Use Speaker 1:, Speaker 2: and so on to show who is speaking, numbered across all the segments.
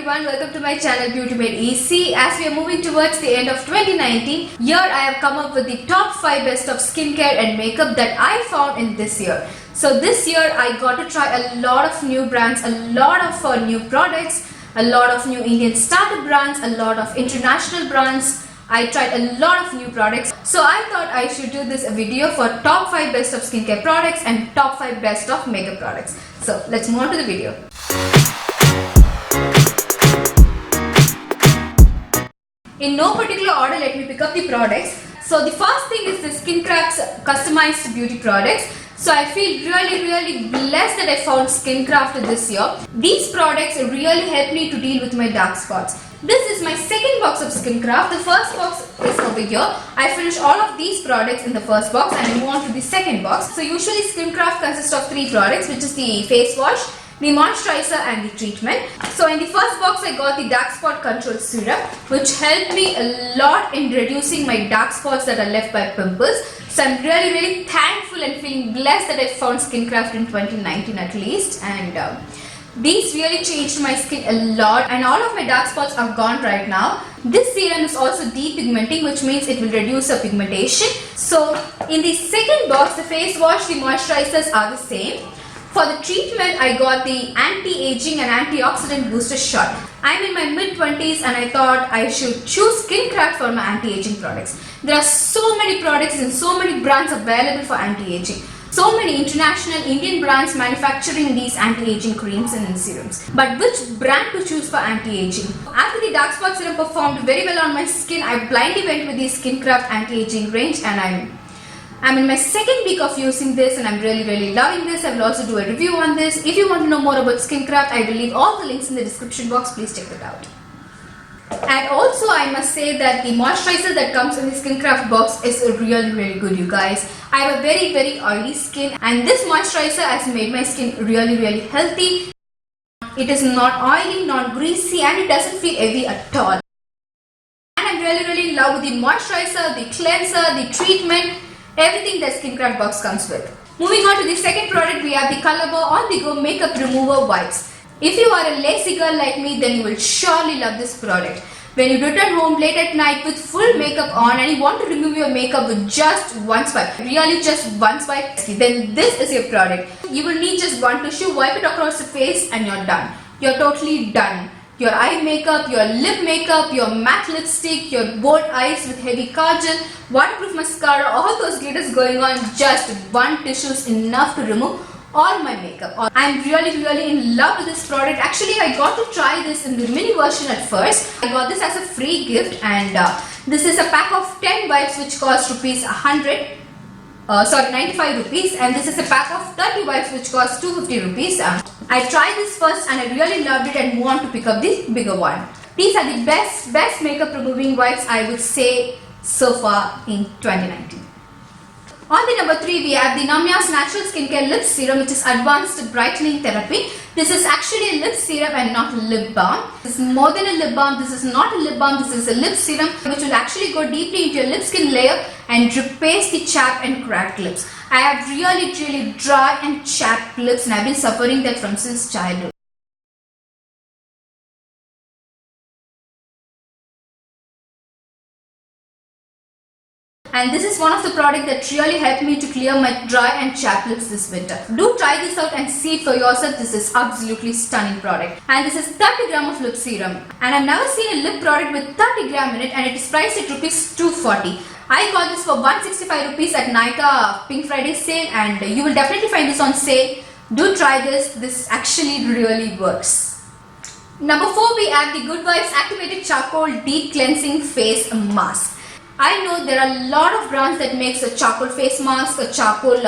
Speaker 1: everyone, welcome to my channel Beauty Made Easy. As we are moving towards the end of 2019, here I have come up with the top 5 best of skincare and makeup that I found in this year. So this year I got to try a lot of new brands, a lot of new products, a lot of new Indian startup brands, a lot of international brands. I tried a lot of new products. So I thought I should do this video for top 5 best of skincare products and top 5 best of makeup products. So let's move on to the video. In no particular order, let me pick up the products. So the first thing is the Skinkraft's customized beauty products. So I feel really blessed that I found Skinkraft this year. These products really help me to deal with my dark spots. This is my second box of Skinkraft. The first box is over here. I finished all of these products in the first box and I move on to the second box. So usually Skinkraft consists of 3 products, which is the face wash, the moisturizer and the treatment. So in the first box I got the dark spot control serum, which helped me a lot in reducing my dark spots that are left by pimples. So I'm really thankful and feeling blessed that I found Skinkraft in 2019 at least, and these really changed my skin a lot and all of my dark spots are gone right now. This serum is also depigmenting, which means it will reduce the pigmentation. So in the second box, the face wash, the moisturizers are the same. For the treatment, I got the anti-aging and antioxidant booster shot. I'm in my mid-20s and I thought I should choose Skinkraft for my anti-aging products. There are so many products and so many brands available for anti-aging. So many international Indian brands manufacturing these anti-aging creams and serums. But which brand to choose for anti-aging? After the dark spot serum performed very well on my skin, I blindly went with the Skinkraft anti-aging range and I'm in my second week of using this and I'm really loving this. I will also do a review on this. If you want to know more about Skinkraft, I will leave all the links in the description box. Please check that out. And also I must say that the moisturizer that comes in the Skinkraft box is really good, you guys. I have a very oily skin and this moisturizer has made my skin really healthy. It is not oily, not greasy, and it doesn't feel heavy at all. And I'm really in love with the moisturizer, the cleanser, the treatment, everything that Skinkraft box comes with. Moving on to the second product, we have the Colorbar On The Go Makeup Remover Wipes. If you are a lazy girl like me, then you will surely love this product. When you return home late at night with full makeup on and you want to remove your makeup with just one swipe, really just one swipe, then this is your product. You will need just one tissue, wipe it across the face and you're done. You're totally done. Your eye makeup, your lip makeup, your matte lipstick, your bold eyes with heavy kajal, waterproof mascara, all those glitters going on, just one tissue is enough to remove all my makeup. I'm really in love with this product. Actually, I got to try this in the mini version at first. I got this as a free gift and this is a pack of 10 wipes which cost rupees 95 rupees, and this is a pack of 30 wipes which cost 250 rupees. I tried this first and I really loved it and want to pick up the bigger one. These are the best makeup removing wipes I would say so far in 2019. On the number 3, we have the Namya's Natural Skincare Lip Serum, which is Advanced Brightening Therapy. This is actually a lip serum and not a lip balm. This is more than a lip balm. This is not a lip balm. This is a lip serum which will actually go deeply into your lip skin layer and replace the chapped and cracked lips. I have really dry and chapped lips and I've been suffering that from since childhood. And this is one of the products that really helped me to clear my dry and chapped lips this winter. Do try this out and see it for yourself. This is absolutely stunning product. And this is 30 gram of lip serum. And I've never seen a lip product with 30 gram in it and it is priced at rupees 240. I got this for 165 rupees at Nykaa Pink Friday sale and you will definitely find this on sale. Do try this. This actually really works. Number 4, we have the Good Vibes Activated Charcoal Deep Cleansing Face Mask. I know there are a lot of brands that makes a charcoal face mask, a charcoal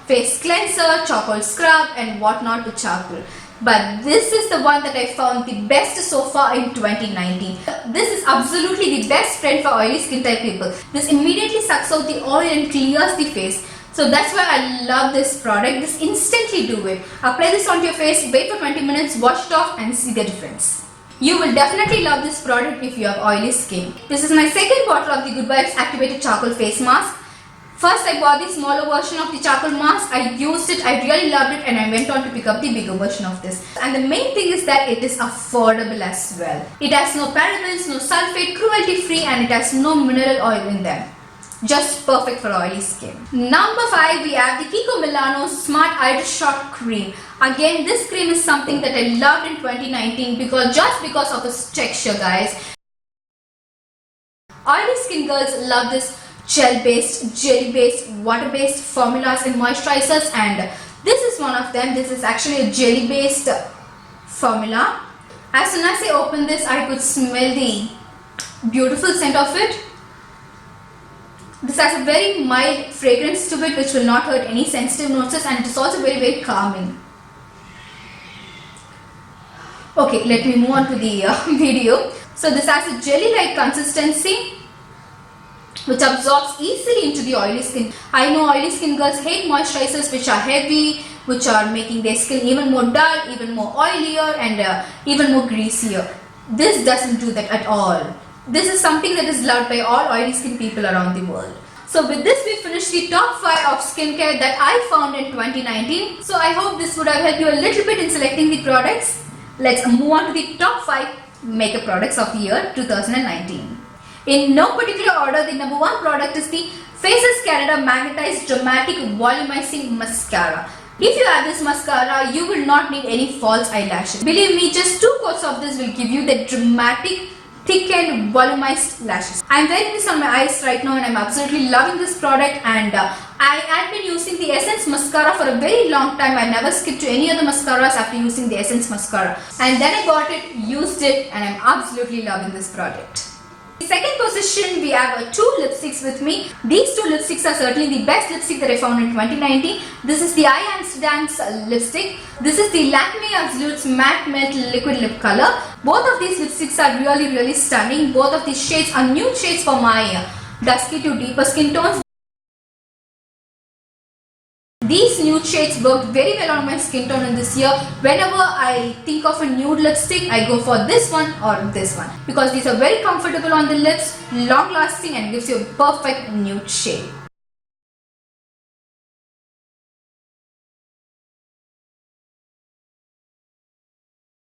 Speaker 1: face cleanser, charcoal scrub and whatnot with charcoal. But this is the one that I found the best so far in 2019. This is absolutely the best friend for oily skin type people. This immediately sucks out the oil and clears the face. So that's why I love this product. This instantly do it. Apply this onto your face, wait for 20 minutes, wash it off and see the difference. You will definitely love this product if you have oily skin. This is my second bottle of the Good Vibes Activated Charcoal Face Mask. First I bought the smaller version of the charcoal mask. I used it, I really loved it, and I went on to pick up the bigger version of this. And the main thing is that it is affordable as well. It has no parabens, no sulfate, cruelty free, and it has no mineral oil in them. Just perfect for oily skin. Number 5, we have the Kiko Milano Smart Hydrashot Cream. Again, this cream is something that I loved in 2019 because of its texture, guys. Oily skin girls love this gel-based, jelly-based, water-based formulas and moisturizers, and this is one of them. This is actually a jelly-based formula. As soon as I opened this, I could smell the beautiful scent of it. This has a very mild fragrance to it which will not hurt any sensitive nostrils, and it is also very calming. Okay, let me move on to the video. So this has a jelly-like consistency which absorbs easily into the oily skin. I know oily skin girls hate moisturizers which are heavy, which are making their skin even more dull, even more oilier, and even more greasier. This doesn't do that at all. This is something that is loved by all oily skin people around the world. So with this, we finished the top 5 of skincare that I found in 2019. So I hope this would have helped you a little bit in selecting the products. Let's move on to the top 5 makeup products of the year 2019. In no particular order, the number 1 product is the Faces Canada Magneteyes Dramatic Volumizing Mascara. If you have this mascara, you will not need any false eyelashes. Believe me, just 2 coats of this will give you the dramatic, thick and volumized lashes. I am wearing this on my eyes right now and I am absolutely loving this product, and I had been using the Essence mascara for a very long time. I never skipped to any other mascaras after using the Essence mascara. And then I got it, used it, and I am absolutely loving this product. In the second position, we have 2 lipsticks with me. These 2 lipsticks are certainly the best lipstick that I found in 2019. This is the I Amsterdam's lipstick. This is the Lakme Absolute's Matte Melt Liquid Lip Color. Both of these lipsticks are really stunning. Both of these shades are nude shades for my dusky to deeper skin tones. These nude shades worked very well on my skin tone in this year. Whenever I think of a nude lipstick, I go for this one or this one because these are very comfortable on the lips, long lasting, and gives you a perfect nude shade.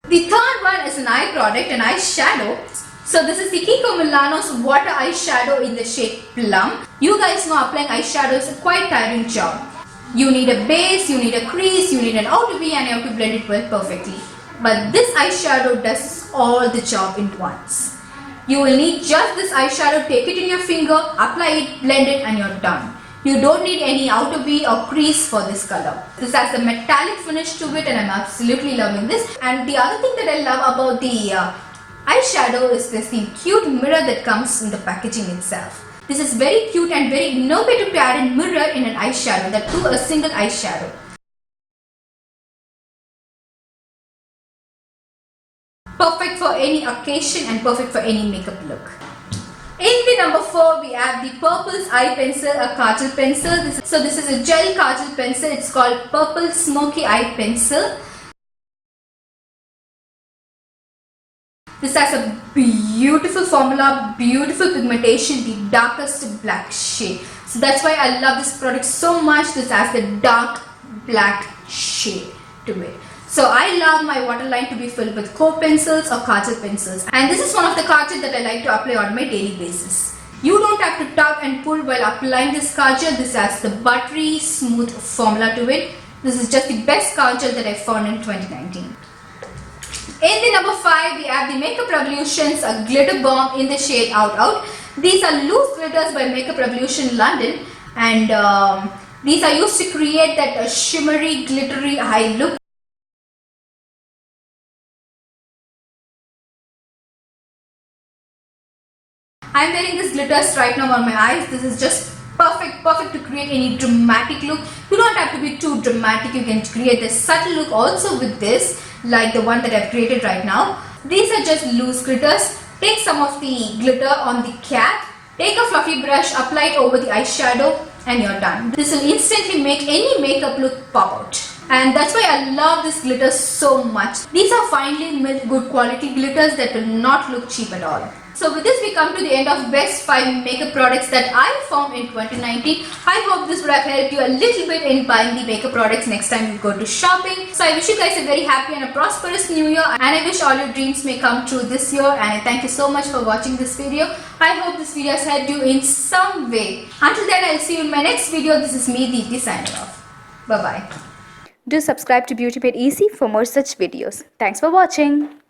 Speaker 1: The third one is an eye product, an eyeshadow. So this is the Kiko Milano's Water Eyeshadow in the shade Plum. You guys know applying eyeshadow is a quite tiring job. You need a base, you need a crease, you need an outer V, and you have to blend it well perfectly. But this eyeshadow does all the job in once. You will need just this eyeshadow, take it in your finger, apply it, blend it, and you're done. You don't need any outer V or crease for this color. This has a metallic finish to it and I'm absolutely loving this. And the other thing that I love about the eyeshadow is this the cute mirror that comes in the packaging itself. This is very cute and very innovative to add a mirror in an eyeshadow, that too a single eyeshadow. Perfect for any occasion and perfect for any makeup look. In the number 4, we have the Purple's Eye Pencil, a kajal pencil. This is a gel kajal pencil. It's called Purple Smoky Eye Pencil. This has a beautiful formula, beautiful pigmentation, the darkest black shade. So that's why I love this product so much. This has the dark black shade to it. So I love my waterline to be filled with core pencils or kajal pencils. And this is one of the kajal that I like to apply on my daily basis. You don't have to tug and pull while applying this kajal. This has the buttery, smooth formula to it. This is just the best kajal that I found in 2019. In the number 5, we have the Makeup Revolution's a glitter bomb in the shade Out Out. These are loose glitters by Makeup Revolution London, and these are used to create that shimmery, glittery eye look. I'm wearing these glitters right now on my eyes. This is just perfect to create any dramatic look. You don't have to be too dramatic. You can create this subtle look also with this, like the one that I've created right now. These are just loose glitters. Take some of the glitter on the cap, take a fluffy brush, apply it over the eyeshadow, and you're done. This will instantly make any makeup look pop out. and that's why I love this glitter so much. These are finely milled good quality glitters that will not look cheap at all. So with this we come to the end of best 5 makeup products that I found in 2019. I hope this would have helped you a little bit in buying the makeup products next time you go to shopping. So I wish you guys a very happy and a prosperous new year, and I wish all your dreams may come true this year, and I thank you so much for watching this video. I hope this video has helped you in some way. Until then, I'll see you in my next video. This is me, Deepti, signing off. Bye bye.
Speaker 2: Do subscribe to Beauty Made Easy for more such videos. Thanks for watching.